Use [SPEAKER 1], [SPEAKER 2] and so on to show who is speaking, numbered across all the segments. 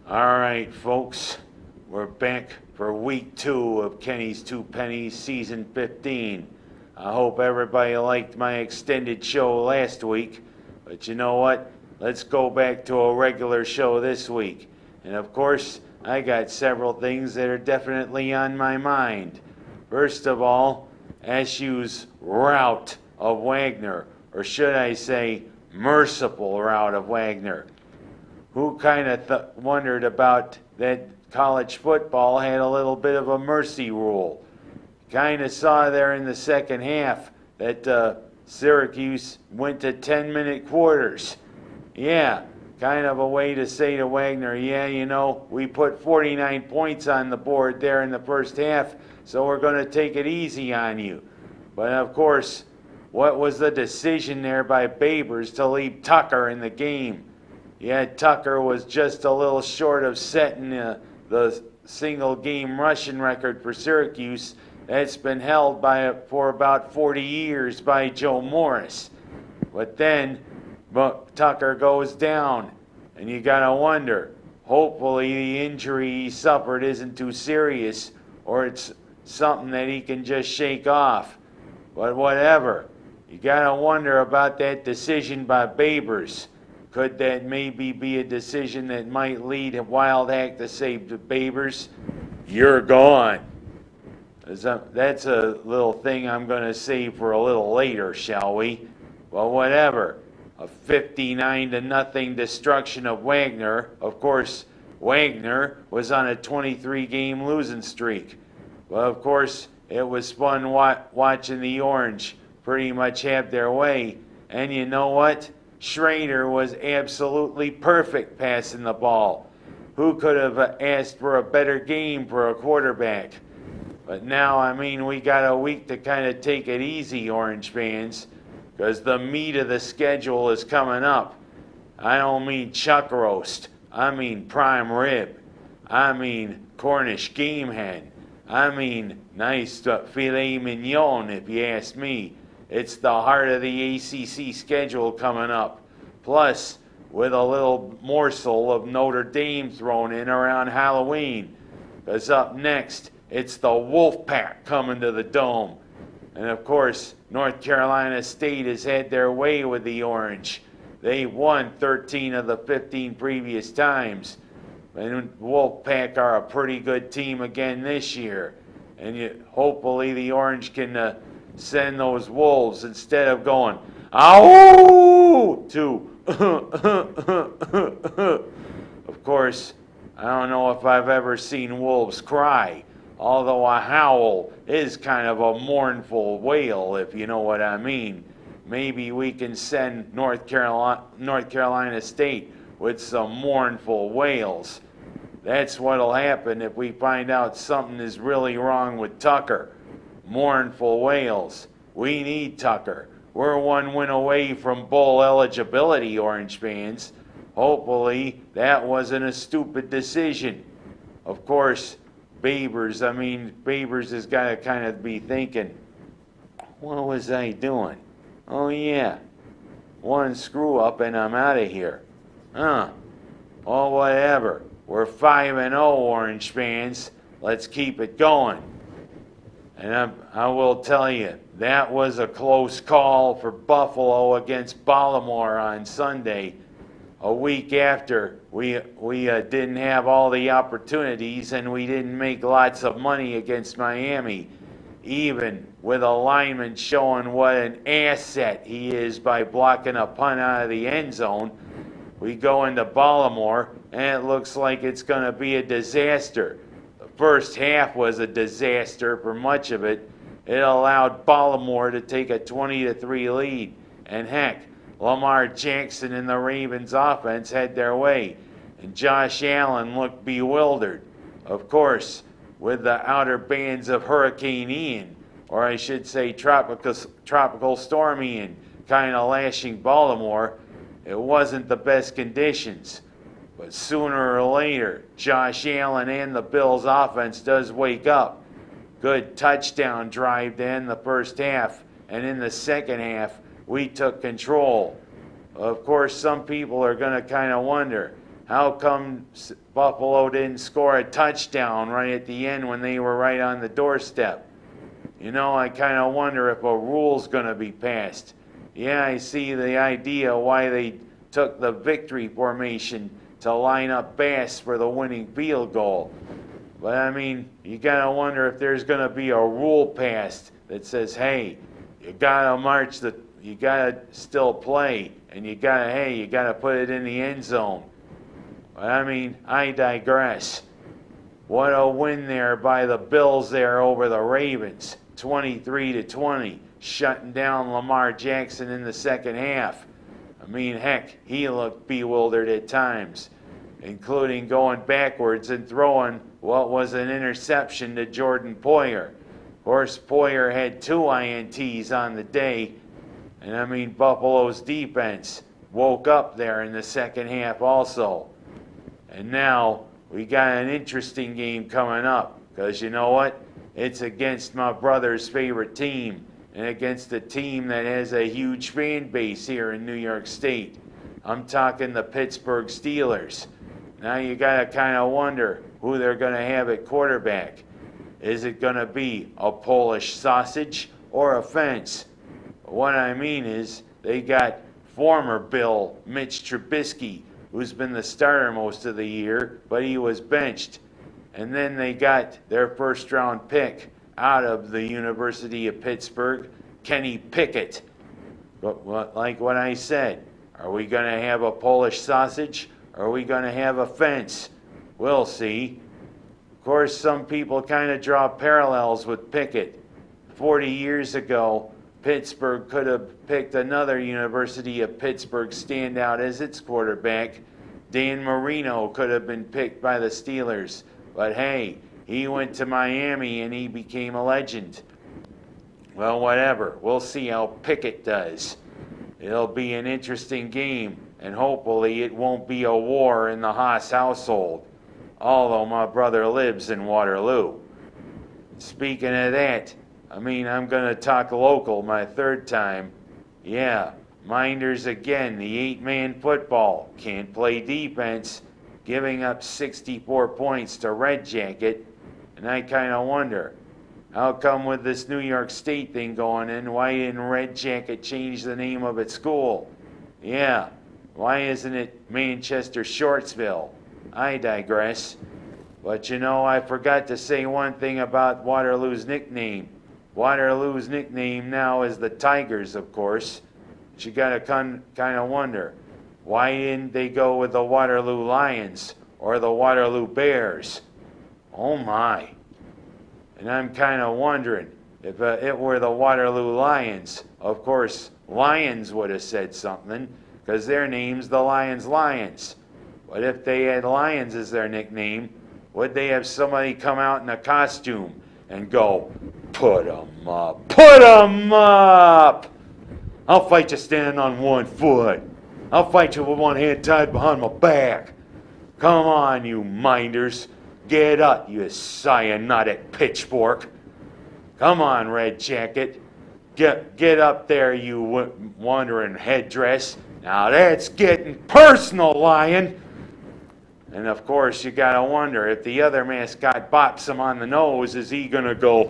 [SPEAKER 1] All right, folks, we're back for week 2 of Kenny's Two Pennies, season 15. I hope everybody liked my extended show last week, but you know what? Let's go back to a regular show this week. And of course, I got several things that are definitely on my mind. First of all, SU's rout of Wagner, or should I say, merciful rout of Wagner. Who kind of wondered about that college football had a little bit of a mercy rule? Kind of saw there in the second half that Syracuse went to 10-minute quarters. Yeah, kind of a way to say to Wagner, yeah, you know, we put 49 points on the board there in the first half, so we're going to take it easy on you. But of course, what was the decision there by Babers to leave Tucker in the game? Yeah, Tucker was just a little short of setting the single game rushing record for Syracuse. That's been held for about 40 years by Joe Morris. But then Tucker goes down, and you gotta wonder, hopefully the injury he suffered isn't too serious, or it's something that he can just shake off. But whatever, you gotta wonder about that decision by Babers. Could that maybe be a decision that might lead a wild hack to say to Babers, you're gone? That's a little thing I'm going to save for a little later, shall we? Well, whatever. A 59-0 destruction of Wagner. Of course, Wagner was on a 23-game losing streak. Well, of course, it was fun watching the Orange pretty much have their way. And you know what? Schrader was absolutely perfect passing the ball. Who could have asked for a better game for a quarterback? But now, I mean, we got a week to kind of take it easy, Orange fans, because the meat of the schedule is coming up. I don't mean chuck roast. I mean prime rib. I mean Cornish game hen. I mean nice filet mignon, if you ask me. It's the heart of the ACC schedule coming up. Plus, with a little morsel of Notre Dame thrown in around Halloween. Because up next, it's the Wolfpack coming to the Dome. And of course, North Carolina State has had their way with the Orange. They won 13 of the 15 previous times. And Wolfpack are a pretty good team again this year. And hopefully the Orange can send those Wolves, instead of going, ow, to, of course, I don't know if I've ever seen wolves cry, although a howl is kind of a mournful wail, if you know what I mean. Maybe we can send North Carolina State with some mournful wails. That's what'll happen if we find out something is really wrong with Tucker. Mournful wails. We need Tucker. We're one win away from bowl eligibility, Orange fans. Hopefully that wasn't a stupid decision. Of course, Babers has got to kind of be thinking, what was I doing? Oh yeah, one screw up and I'm out of here. Oh, whatever. We're 5-0, Orange fans. Let's keep it going. And I will tell you, that was a close call for Buffalo against Baltimore on Sunday. A week after we didn't have all the opportunities and we didn't make lots of money against Miami, even with a lineman showing what an asset he is by blocking a punt out of the end zone. We go into Baltimore and it looks like it's going to be a disaster. First half was a disaster for much of it. It allowed Baltimore to take a 20-3 lead. And heck, Lamar Jackson and the Ravens offense had their way. And Josh Allen looked bewildered. Of course, with the outer bands of Hurricane Ian, or I should say Tropical Storm Ian, kind of lashing Baltimore, it wasn't the best conditions. But sooner or later, Josh Allen and the Bills' offense does wake up. Good touchdown drive to end the first half, and in the second half, we took control. Of course, some people are going to kind of wonder, how come Buffalo didn't score a touchdown right at the end when they were right on the doorstep? You know, I kind of wonder if a rule's going to be passed. Yeah, I see the idea why they took the victory formation to line up Bass for the winning field goal. But I mean, you gotta wonder if there's gonna be a rule passed that says, hey, you gotta still play, and you gotta put it in the end zone. But I mean, I digress. What a win there by the Bills there over the Ravens, 23-20, shutting down Lamar Jackson in the second half. I mean, heck, he looked bewildered at times, including going backwards and throwing what was an interception to Jordan Poyer. Of course, Poyer had 2 INTs on the day, and I mean, Buffalo's defense woke up there in the second half also. And now we got an interesting game coming up, because you know what? It's against my brother's favorite team, and against a team that has a huge fan base here in New York State. I'm talking the Pittsburgh Steelers. Now you gotta kind of wonder who they're gonna have at quarterback. Is it gonna be a Polish sausage or a fence? What I mean is, they got former Bill Mitch Trubisky, who's been the starter most of the year, but he was benched. And then they got their first round pick out of the University of Pittsburgh, Kenny Pickett. But like what I said, are we going to have a Polish sausage, or are we going to have a fence? We'll see. Of course, some people kind of draw parallels with Pickett. 40 years ago, Pittsburgh could have picked another University of Pittsburgh standout as its quarterback. Dan Marino could have been picked by the Steelers. But hey, he went to Miami and he became a legend. Well, whatever. We'll see how Pickett does. It'll be an interesting game, and hopefully it won't be a war in the Haas household, although my brother lives in Waterloo. Speaking of that, I mean, I'm going to talk local my third time. Yeah, Mynderse again, the 8-man football. Can't play defense, giving up 64 points to Red Jacket. And I kind of wonder, how come with this New York State thing going in, why didn't Red Jacket change the name of its school? Yeah, why isn't it Manchester Shortsville? I digress. But you know, I forgot to say one thing about Waterloo's nickname. Waterloo's nickname now is the Tigers, of course. But you gotta kind of wonder, why didn't they go with the Waterloo Lions or the Waterloo Bears? Oh my. And I'm kind of wondering, if it were the Waterloo Lions, of course, Lions would have said something, because their name's the Lions. But if they had Lions as their nickname, would they have somebody come out in a costume and go, "Put 'em up, put 'em up! I'll fight you standing on one foot. I'll fight you with one hand tied behind my back. Come on, you Mynderse. Get up, you cyanotic pitchfork. Come on, Red Jacket. Get up there, you wandering headdress. Now that's getting personal, Lion." And of course, you gotta wonder, if the other mascot bops him on the nose, is he gonna go,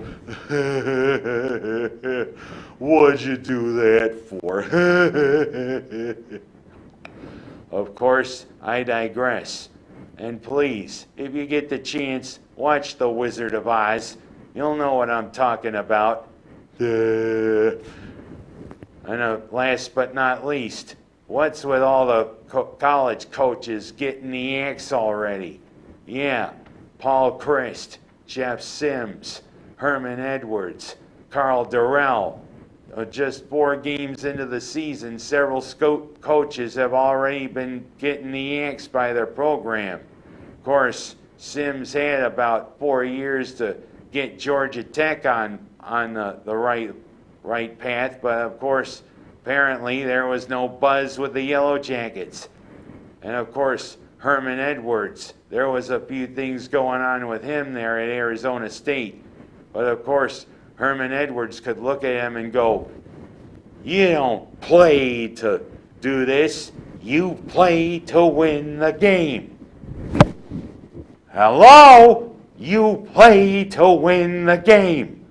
[SPEAKER 1] "What'd you do that for?" Of course, I digress. And please, if you get the chance, watch The Wizard of Oz. You'll know what I'm talking about. And last but not least, what's with all the college coaches getting the axe already? Yeah, Paul Chryst, Jeff Sims, Herm Edwards, Carl Durrell. Just 4 games into the season, several coaches have already been getting the axe by their program. Of course, Sims had about 4 years to get Georgia Tech on the right path, but of course, apparently there was no buzz with the Yellow Jackets. And of course, Herm Edwards, there was a few things going on with him there at Arizona State. But of course, Herm Edwards could look at him and go, "You don't play to do this. You play to win the game. Hello? You play to win the game.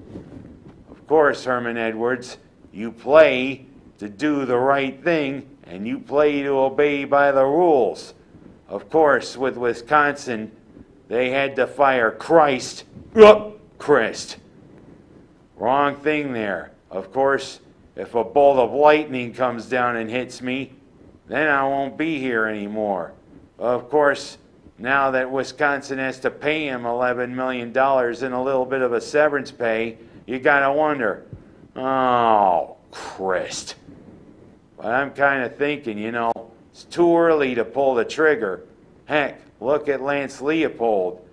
[SPEAKER 1] Of course, Herm Edwards, you play to do the right thing, and you play to obey by the rules. Of course, with Wisconsin, they had to fire Chryst. Chryst. Wrong thing there. Of course, if a bolt of lightning comes down and hits me, then I won't be here anymore. Of course, now that Wisconsin has to pay him $11 million and a little bit of a severance pay, you gotta wonder, oh, Chryst. But I'm kind of thinking, it's too early to pull the trigger. Heck, look at Lance Leopold.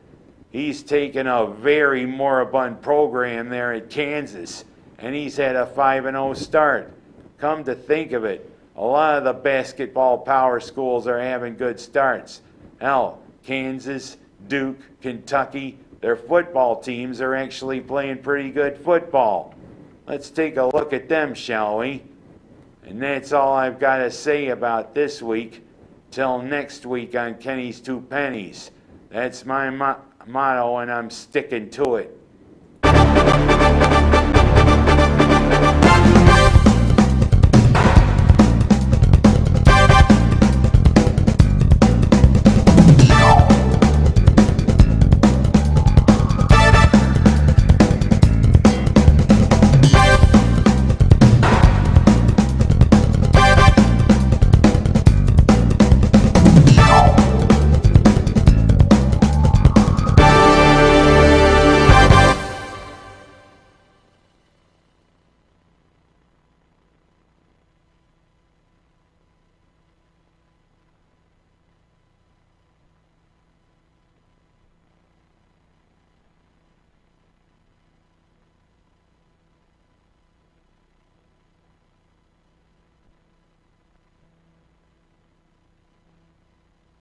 [SPEAKER 1] He's taken a very moribund program there at Kansas, and he's had a 5-0 start. Come to think of it, a lot of the basketball power schools are having good starts. Hell, Kansas, Duke, Kentucky, their football teams are actually playing pretty good football. Let's take a look at them, shall we? And that's all I've got to say about this week. Till next week on Kenny's Two Pennies. That's my motto, and I'm sticking to it.